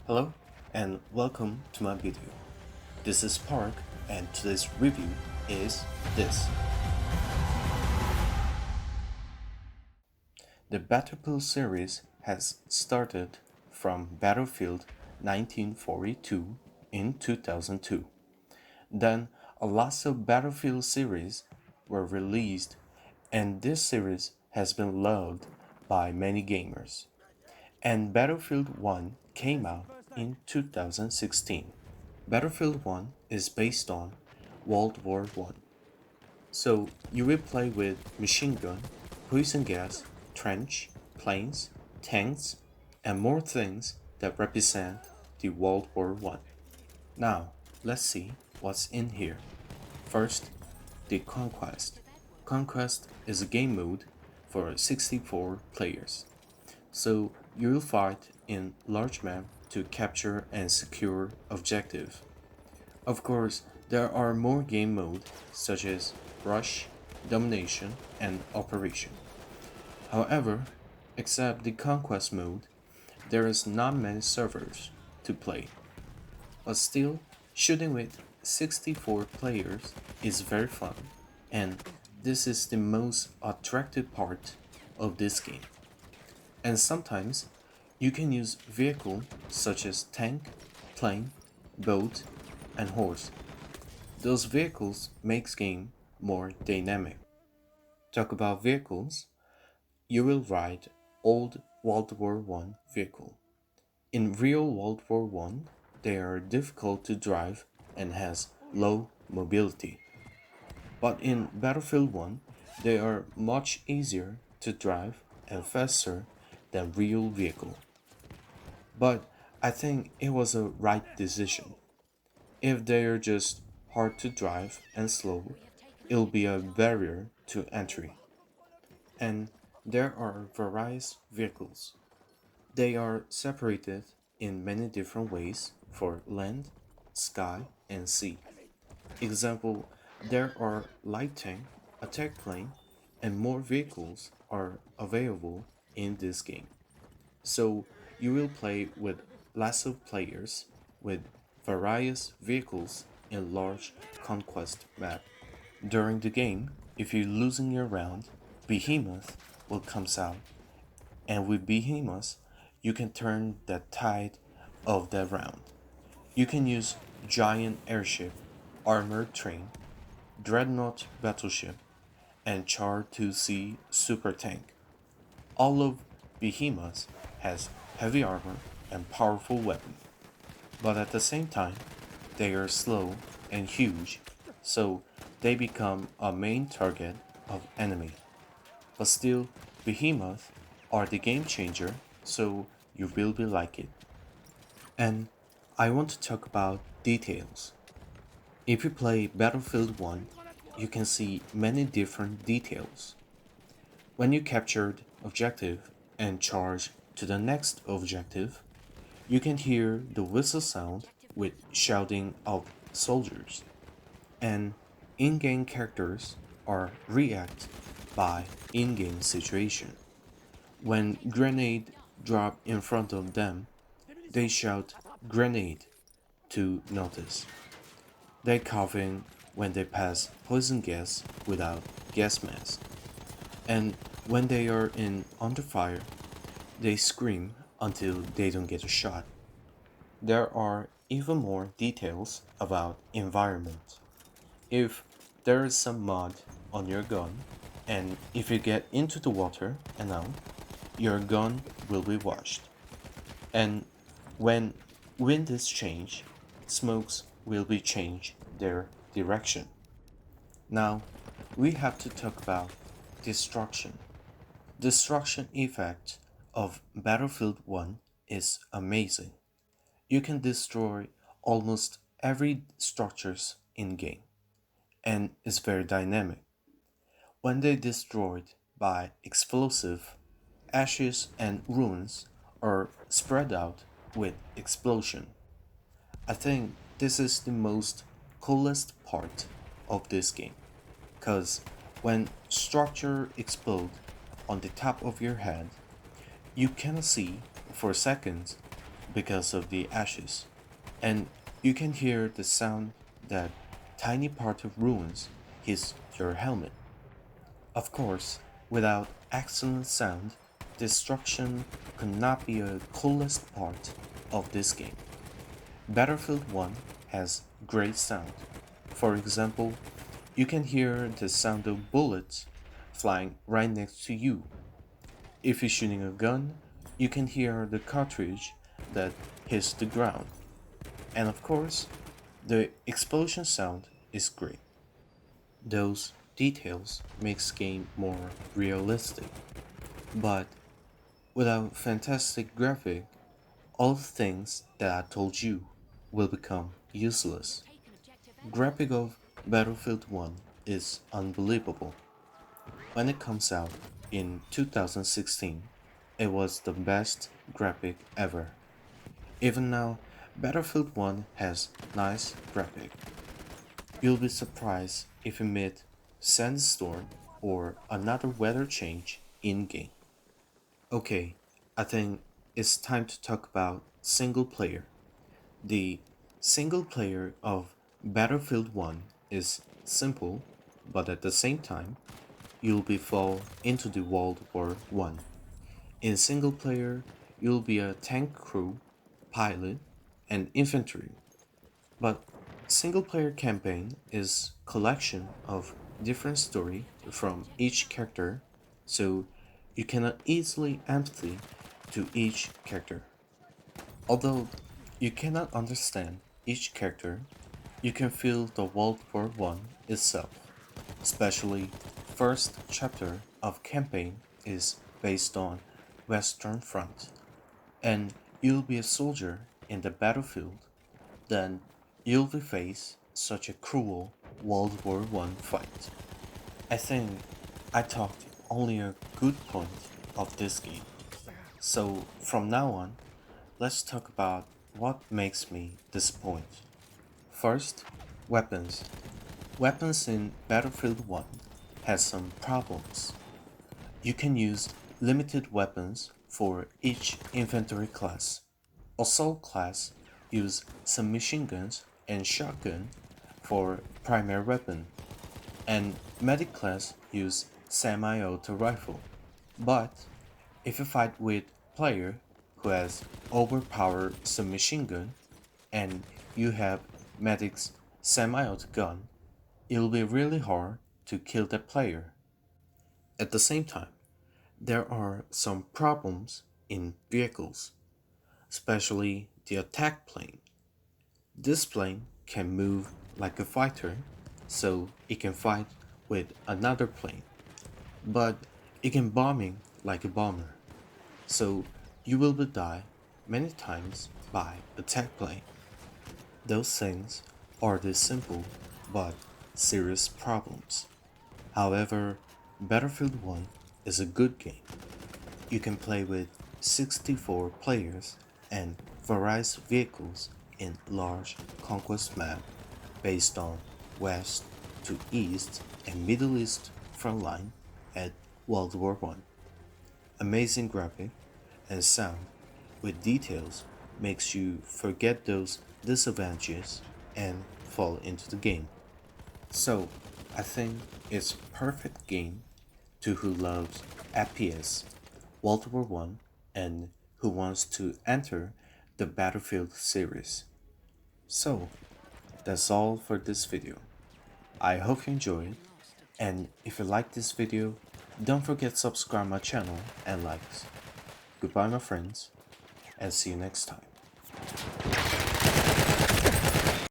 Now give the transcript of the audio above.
Hello and welcome to my video. This is Park and today's review is this. The Battlefield series has started from Battlefield 1942 in 2002. Then a lot of Battlefield series were released and this series has been loved by many gamers. And Battlefield 1 came out in 2016. Battlefield 1 is based on World War I. So you will play with machine gun, poison gas, trench, planes, tanks, and more things that represent the World War I. Now, let's see what's in here. First, the Conquest. Conquest is a game mode for 64 players. So you'll fight in large map to capture and secure objective. Of course, there are more game modes such as Rush, Domination, and Operation. However, except the Conquest mode, there is not many servers to play. But still, shooting with 64 players is very fun, and this is the most attractive part of this game. And sometimes you can use vehicle such as tank, plane, boat, and horse. Those vehicles makes game more dynamic. Talk about vehicles, you will ride old World War One vehicle. In real World War One, they are difficult to drive and has low mobility. But in Battlefield 1, they are much easier to drive and faster than real vehicle. But I think it was a right decision. If they are just hard to drive and slow, it'll be a barrier to entry. And there are various vehicles. They are separated in many different ways for land, sky, and sea. Example, there are light tank, attack plane, and more vehicles are available in this game. So you will play with lots of players with various vehicles in large conquest map. During the game, if you're losing your round, Behemoth will comes out, and with Behemoth, you can turn the tide of the round. You can use giant airship, armored train, dreadnought battleship, and Char 2C super tank. All of Behemoth has heavy armor and powerful weapon, but at the same time, they are slow and huge, so they become a main target of enemy. But still, Behemoth are the game changer, so you will be like it. And I want to talk about details. If you play Battlefield 1, you can see many different details. When you captured objective and charge to the next objective, you can hear the whistle sound with shouting of soldiers, and in-game characters are react by in-game situation. When grenade drop in front of them, they shout grenade to notice. They cough in when they pass poison gas without gas mask. And when they are in under fire, they scream until they don't get a shot. There are even more details about environment. If there is some mud on your gun, and if you get into the water and out, your gun will be washed. And when wind is changed, smokes will be changed their direction. Now, we have to talk about destruction. Destruction effect of Battlefield 1 is amazing. You can destroy almost every structures in game and is very dynamic. When they destroyed by explosive, ashes and ruins are spread out with explosion. I think this is the most coolest part of this game, cause when structure explode on the top of your head, you cannot see for seconds because of the ashes, and you can hear the sound that tiny part of ruins hits your helmet. Of course, without excellent sound, destruction could not be a coolest part of this game. Battlefield 1 has great sound. For example, you can hear the sound of bullets flying right next to you. If you're shooting a gun, you can hear the cartridge that hits the ground. And of course, the explosion sound is great. Those details makes game more realistic. But without fantastic graphic, all the things that I told you will become useless. Graphic of Battlefield 1 is unbelievable. When it comes out in 2016, it was the best graphic ever. Even now, Battlefield 1 has nice graphic. You'll be surprised if you meet sandstorm or another weather change in game. Okay, I think it's time to talk about single player. The single player of Battlefield 1 is simple, but at the same time, you'll be fall into the World War 1. In single player, you'll be a tank crew, pilot, and infantry. But single player campaign is collection of different story from each character, so you cannot easily empathy to each character. Although you cannot understand each character, you can feel the World War One itself. Especially first chapter of campaign is based on Western Front, and you'll be a soldier in the battlefield, then you'll be face such a cruel World War One fight. I think I talked only a good point of this game. So from now on, let's talk about what makes me disappoint. First, weapons. Weapons in Battlefield 1 has some problems. You can use limited weapons for each infantry class. Assault class use submachine guns and shotgun for primary weapon, and medic class use semi-auto rifle. But if you fight with player who has overpowered submachine gun and you have medic's semi-auto gun, it'll be really hard to kill that player. At the same time, there are some problems in vehicles, especially the attack plane. This plane can move like a fighter, so it can fight with another plane, but it can bombing like a bomber, so you will be die many times by attack plane. Those things are the simple but serious problems. However, Battlefield 1 is a good game. You can play with 64 players and various vehicles in large conquest map based on west to east and Middle East front line at World War 1. Amazing graphic and sound with details makes you forget those disadvantages and fall into the game. So, I think it's perfect game to who loves FPS, World War One, and who wants to enter the Battlefield series. So, that's all for this video. I hope you enjoyed, and if you like this video, don't forget to subscribe my channel and likes. Goodbye my friends, and see you next time.